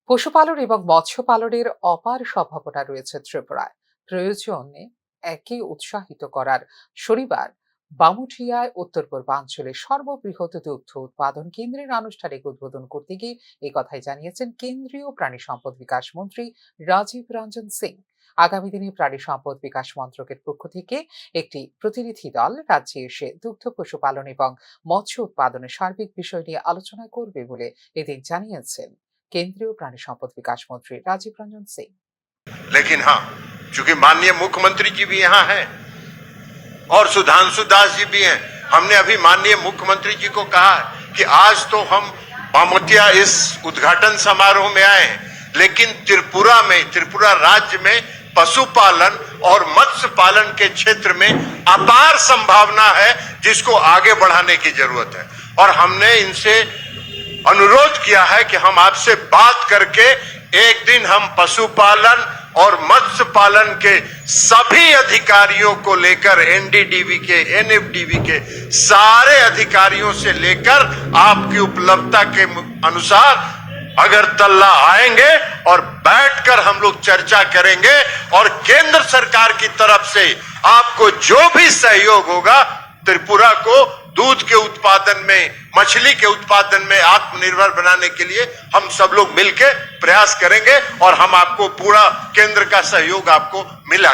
পশুপালন এবং মৎস্য পালনের অপার সম্ভাবনা রয়েছে ত্রিপুরায়। প্রয়োজনে একে উৎসাহিত করার শনিবার বামুঠিয়ায় উত্তর পূর্বাঞ্চলের সর্ববৃহৎ দুগ্ধ উৎপাদন কেন্দ্রের আনুষ্ঠানিক উদ্বোধন করতে গিয়ে এই কথাই জানিয়েছেন কেন্দ্রীয় প্রাণী সম্পদ বিকাশ মন্ত্রী রাজীব রঞ্জন সিং। আগামী দিনে প্রাণী সম্পদ বিকাশ মন্ত্রকের পক্ষ থেকে একটি প্রতিনিধি দল রাজ্যে এসে দুগ্ধ পশুপালন এবং মৎস্য উৎপাদনের সার্বিক বিষয় নিয়ে আলোচনা করবে বলে এদিন জানিয়েছেন केंद्रीय प्राणी संपद विकास मंत्री राजीव रंजन सिंह। लेकिन हाँ, चूंकि माननीय मुख्यमंत्री जी भी यहाँ हैं और सुधांशु दास जी भी हैं, हमने अभी माननीय मुख्यमंत्री जी को कहा कि आज तो हम बामोतिया इस उद्घाटन समारोह में आए हैं, लेकिन त्रिपुरा राज्य में पशुपालन और मत्स्य पालन के क्षेत्र में अपार संभावना है जिसको आगे बढ़ाने की जरूरत है। और हमने इनसे अनुरोध किया है कि हम आपसे बात करके एक दिन हम पशुपालन और मत्स्य पालन के सभी अधिकारियों को लेकर एनडीडीबी के एनएफडीबी के सारे अधिकारियों से लेकर आपकी उपलब्धता के अनुसार अगरतला आएंगे और बैठकर हम लोग चर्चा करेंगे और केंद्र सरकार की तरफ से आपको जो भी सहयोग होगा त्रिपुरा को दूध के उत्पादन में, मछली के उत्पादन में आत्मनिर्भर बनाने के लिए हम सब लोग मिलकर प्रयास करेंगे और हम आपको पूरा केंद्र का सहयोग आपको मिला।